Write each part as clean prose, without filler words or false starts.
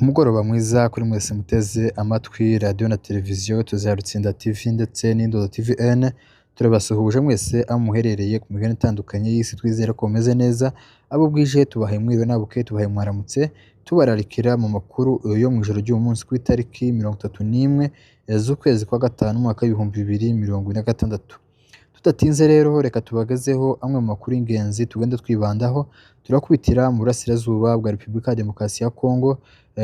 Umugoroba mwiza kuri mwese muteze amatwi radio na televiziyo Tuzarutsinda TV ndetse n'Indodo TVN, turabasuhuje mwese aho muherereye ku migabane itandukanye y'isi, twizera ko mumeze neza. Abo bwije tubahaye mwiriwe nabuke tubahaye mwaramutse, tubararikira mu makuru yo mwijoro ry'uyu munsi ku itariki 31 z'ukwezi kwa gatanu umwaka w'ibihumbi 2026. Tudatinze rero reka tubagezeho amwe mu makuru y'ingenzi tugenda twibandaho. Turakubitira mu burasirazuba bwa Repubulika ya Demokarasi ya Kongo,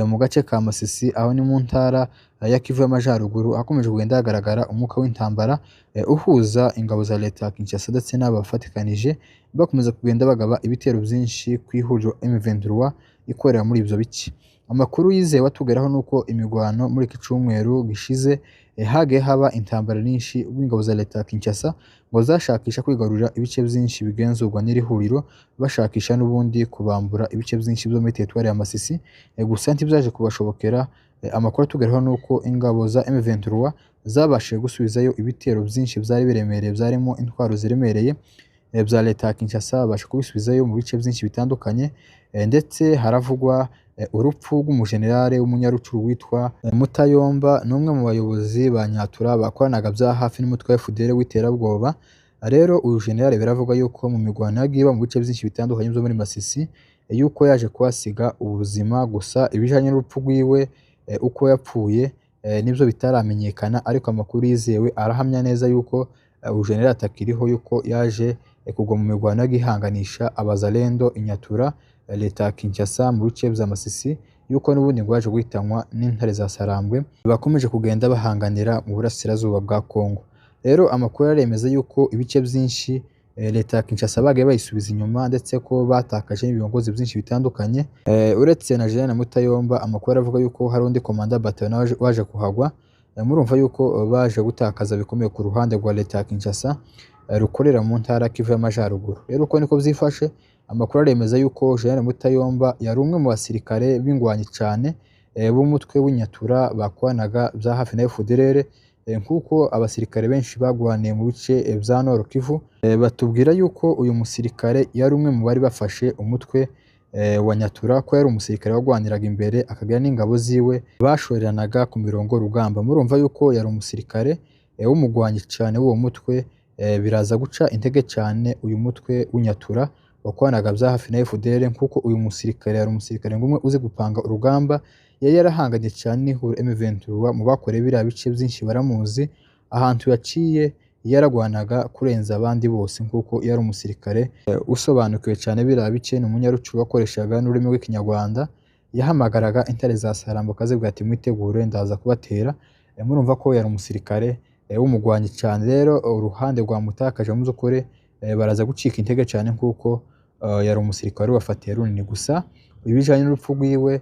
mu gace ka Masisi, aho ni mu ntara ya Kivu y'Amajyaruguru, hakomeje kugenda hagaragara umwuka w'intambara uhuza ingabo za leta ya Kinshasa ndetse n'abafatikanije, bakomeza kugenda bagaba ibitero byinshi ku ihuriro M23 ikorera muri ibyo bice. Amakuru yizewe atugeraho nuko imigwano muri iki cyumweru gishize hagiye haba intambara nyinshi w'ingabo za leta ya Kinshasa ngo zashakisha kwigarurira ibice byinshi bigenzurwa n'iri huriro, bashakisha n'ubundi kubambura ibice byinshi byo muri teritwari ya Masisi. Gusa ntibyaje kubashobokera. Amakuru atugeraho nuko ingabo za M23 zabashije gusubizayo ibitero byinshi byari biremereye, byarimo intwaro ziremereye bya leta ya Kinshasa, babasha kubisubizayo mu bice byinshi bitandukanye. Ndetse haravugwa urupfu rw'umujenerale w'umunyarucuru witwa Mutayomba, n'umwe mu bayobozi ba Nyatura bakoranaga bya hafi n'umutwe wa FDL w'iterabwoba. Rero uyu generale biravuga yuko mu migwano yagiye mu bice byinshi bitandukanye byo muri Masisi yuko yaje kuhasiga ubuzima. Gusa ibijanye n'urupfu rwiwe uko yapfuye nibyo bitaramenyekana, ariko amakuru yizewe arahamya neza yuko uyu generale atakiriho, yuko yaje kugwa mu migwano yagihanganisha abazalendo Inyatura leta ya Kinshasa mu bice bya Masisi, yuko n'ubundi ngo yaje guhitanwa n'intare za Sarambwe bakomeje kugenda bahanganira mu burasirazuba bwa Kongo. Rero amakuru aremeza yuko ibice byinshi leta ya Kinshasa bagiye bayisubiza inyuma, ndetse ko batakaje n'ibiyongozi byinshi bitandukanye. Uretse na General Mutayomba, amakuru aravuga yuko hari undi komanda bataillon waje kuhagwa. Murumva yuko baje gutakaza bikomeye ku ruhande rwa leta ya Kinshasa rukorera mu ntara Kivu y'Amajyaruguru. Rero uko niko byifashe. Amakuru aremeza yuko General Mutayomba yari umwe mu basirikare b'ingwanyi cyane b'umutwe w'Inyatura bakoranaga bya hafi na FDLR, nkuko abasirikare benshi bagwaniye mu bice bya Nord Kivu. Batubwira yuko uyu musirikare yari umwe mu bari bafashe umutwe wa Nyatura, ko yari umusirikare wagwaniraga imbere, akagira n'ingabo ziwe bashoreranaga ku mirongo rugamba. Murumva yuko yari umusirikare w'umugwanyi cyane w'uwo mutwe. Biraza guca intege cyane uyu mutwe w'Inyatura wakoranaga bya hafi na FDL, nkuko uyu musirikare yari umusirikare ngumwe uzi gupanga urugamba. Yari yarahanganye cyane n'ihuriro M23 mu bakoreye biriya bice byinshi baramuzi. Ahantu yaciye yaragwanaga kurenza abandi bose, nkuko yari umusirikare usobanukiwe cyane biriya bice. Ni umunyarucuru wakoreshaga n'ururimi rw'Ikinyarwanda, yahamagaraga intare za Sarambwe akazivuga ati mwitegure ndaza kubatera. Murumva ko yari umusirikare w'umugwanyi cyane. Rero uruhande rwa mutakaje mu by'ukuri baraza gucika intege cyane, nkuko yari umusirikare wafatiye runini. Gusa ibijanye n'urupfu rwiwe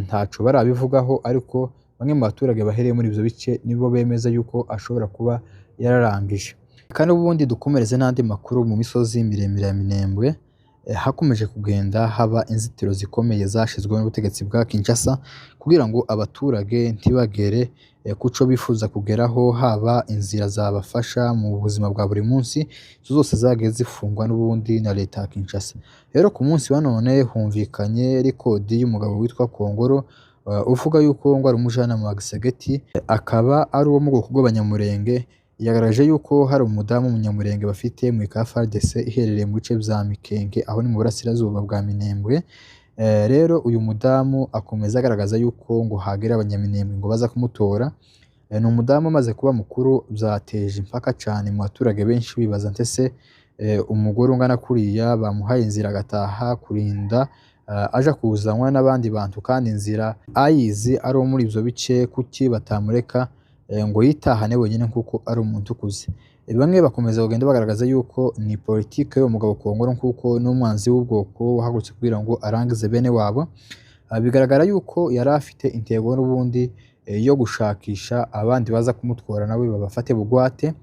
ntaco barabivugaho, ariko bamwe mu baturage bahereye muri ibyo bice nibo bemeza yuko ashobora kuba yararangije. Kandi ubundi dukomereze n'andi makuru mu misozi miremire ya Minembwe. Hakomeje kugenda haba inzitiro zikomeye zashizweho n'ubutegetsi bwa Kinshasa kugira ngo abaturage ntibagere kuco bifuza kugeraho, haba inzira zabafasha mu buzima bwa buri munsi. Izo zose zagiye zifungwa n'ubundi na leta ya Kinshasa. Rero ku munsi wa none humvikanye rekodi y'umugabo witwa Kongoro, uvuga yuko ngo ari umujyanama wa Gisegeti, akaba ari uwo mu bwoko bw'Abanyamurenge. Yagaragaje yuko hari umudamu w'umunyamurenge bafite mu FARDC iherereye mu bice bya Mikenge, aho ni mu burasirazuba bwa Minembwe. Rero uyu mudamu akomeza agaragaza yuko ngo hagera Abanyaminembwe ngo baza kumutora. Ni umudamu amaze kuba mukuru, byateje impaka cyane mu baturage benshi bibaza ntese umugore ungana kuriya bamuhaye inzira agataha kurinda aja kuzanwa n'abandi bantu, kandi inzira ayizi ari uwo muri ibyo bice, kuki batamureka ngo yitahane wenyine nkuko ari umuntu ukuze? Bamwe bakomeza kugenda bagaragaza yuko ni politike y'umugabo Kongoro, nkuko n'umwanzi w'ubwoko wahagurutse kugira ngo arangize bene wabo. Bigaragara yuko yari afite intego n'ubundi yo gushakisha abandi baza kumutwara nawe babafate bugwate.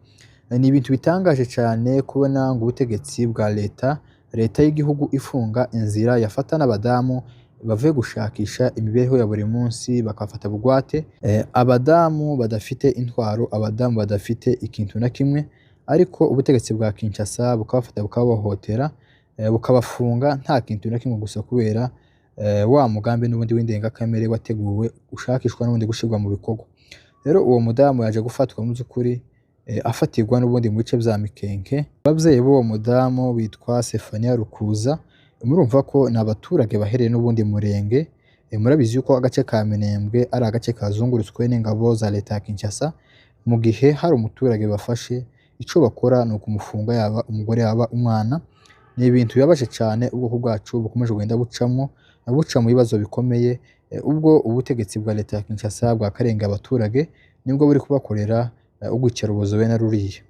Ni ibintu bitangaje cyane kubona ngo ubutegetsi bwa leta y'igihugu ifunga inzira yafata n'abadamu bavuye gushakisha imibereho ya buri munsi bakafata bugwate. Abadamu badafite intwaro, abadamu badafite ikintu na kimwe, ariko ubutegetsi bwa Kinshasa bukabafata bukabahohotera, bukabafunga nta kintu na kimwe, gusa kubera wa mugambi n'ubundi w'indengakamere wateguwe ushakishwa n'ubundi gushirwa mu bikorwa. Rero uwo mudamu yaje gufatwa mu by'ukuri afatirwa n'ubundi mu bice vya Mikenke. Abavyeyi b'uwo mudamu bitwa Sefania Rukuza, murumva ko ni abaturage bahereye n'ubundi murenge. Murabizi yuko agace ka Minembwe ari agace kazungurutswe n'ingabo za leta ya Kinshasa. Mu gihe hari umuturage bafashe, ico bakora ni ukumufunga, yaba umugore yaba umwana. Ni ibintu bibabaje cane ubwoko bwacu bukomeje kugenda buca mu bibazo bikomeye, ubwo ubutegetsi bwa leta ya Kinshasa bwakarengeye abaturage nibwo buri kubakorera urwicarubozo bene ruriya.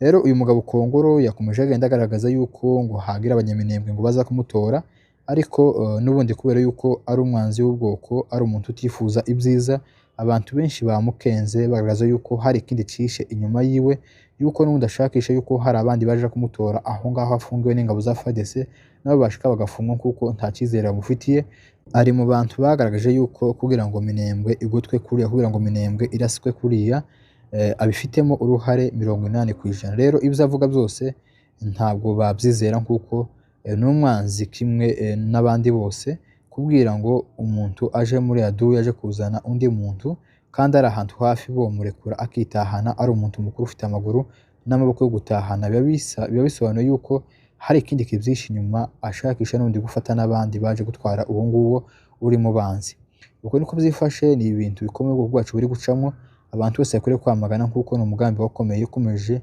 Rero uyu mugabo Kongoro yakomeje agenda agaragaza yuko ngo hagira abanyaminembwe ngo baza kumutora, ariko n'ubundi kubera yuko ari umwanzi w'ubwoko, ari umuntu utifuza ibyiza, abantu benshi bamukenze bagaragaza yuko hari ikindi cishe inyuma yiwe, yuko n'ubundi ashakisha yuko hari abandi baje kumutora aho ngaho afungiwe n'ingabo za FARDC, nabo bashika bagafungwa kuko nta cyizere bamufitiye. Ari mu bantu bagaragaje yuko kugira ngo Minembwe igotwe kuriya, kugira ngo Minembwe iraswe kuriya, abifitemo uruhare 80%. Rero ibyo avuga byose ntabwo babyizera kuko n'umwanzi kimwe n'abandi bose, kubwira ngo umuntu aje muri adu yaje kuzana undi muntu kandi ari ahantu hafi bo murekura akitahana, ari umuntu mukuru ufite amaguru n'amaboko yo gutahana, biba bisobanuye yuko hari ikindi kibyishi inyuma, ashakisha n'undi gufata n'abandi baje gutwara uwo nguwo uri mu banzi. Uko niko byifashe, ni ibintu bikomeye ubwo bwacu buri gucamo, abantu bose bakwiye kwamagana kuko ni umugambi wakomeye ukomeje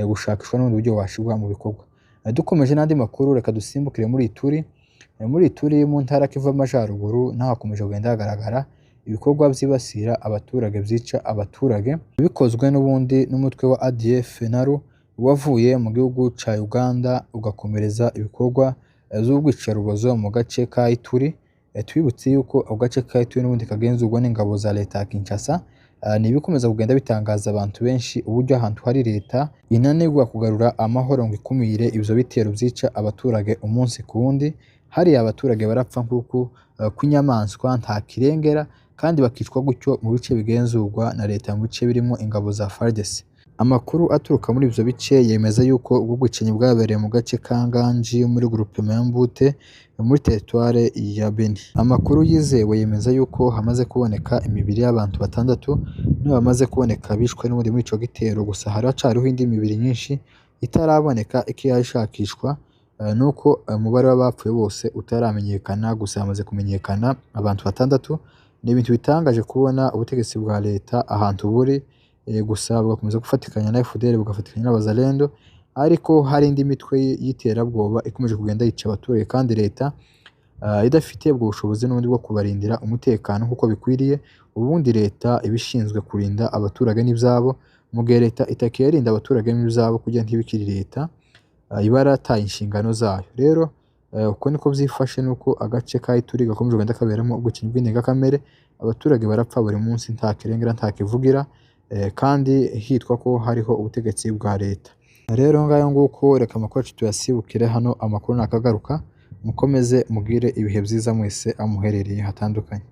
gushakishwa n'ubundi buryo washirwa mu bikorwa. Dukomeje n'andi makuru, reka dusimbukire muri Ituri. Muri Ituri mu ntara Kivu y'Amajyaruguru naho hakomeje kugenda hagaragara ibikorwa byibasira abaturage, byica abaturage, bikozwe n'ubundi n'umutwe wa ADF NALU wavuye mu gihugu ca Uganda ugakomereza ibikorwa z'ubwicarubozo mu gace ka Ituri. Twibutse yuko ako gace ka Ituri n'ubundi kagenzurwa n'ingabo za leta ya Kinshasa. Ni ibikomeza kugenda bitangaza abantu benshi uburyo ahantu hari leta inanirwa kugarura amahoro ngo ikumire ivyo bitero byica abaturage umunsi ku wundi. Hari abaturage barapfa nk'uko kw'inyamaswa nta kirengera, kandi bakicwa gutyo mu bice bigenzurwa na leta, mu bice birimo ingabo za FARDC. Amakuru aturuka muri ivyo bice yemeza yuko ubwo bwicanyi bwabereye mu gace ka Nganji muri groupement ya Mbute muri territoire ya Beni. Amakuru yizewe yemeza yuko hamaze kuboneka imibiri y'abantu 6 nibo bamaze kuboneka bishwe n'ubundi muri ico gitero. Gusa haracariho indi mibiri nyinshi itaraboneka ikiyashakishwa, nuko umubare w'abapfuye bose utaramenyekana. Gusa hamaze kumenyekana abantu 6. Ni ibintu bitangaje kubona ubutegetsi bwa leta ahantu buri, gusa bugakomeza gufatikanya na FDL, bugafatikanya n'abazalendo, ariko hari indi mitwe y'iterabwoba ikomeje kugenda yica abaturage, kandi leta idafite ubwo bushobozi n'ubundi bwo kubarindira umutekano kuko bikwiriye. Ubundi leta ibishinzwe kurinda abaturage n'ibyabo, mu gihe leta itakirinda abaturage n'ibyabo kugira ntibikiri leta, iba yarataye inshingano zayo. Rero uko niko byifashe, nuko agace ka Ituri gakomeje kugenda kaberamo ubwicanyi bw'indengakamere. Abaturage barapfa buri munsi, nta kirengera nta kivugira, kandi hitwa ko hariho ubutegetsi bwa leta. Rero ngayo nguko, reka amakuru yacu tuyasibukire hano. Amakuru nakagaruka, mukomeze mugire ibihe byiza mwese amuherereye hatandukanye.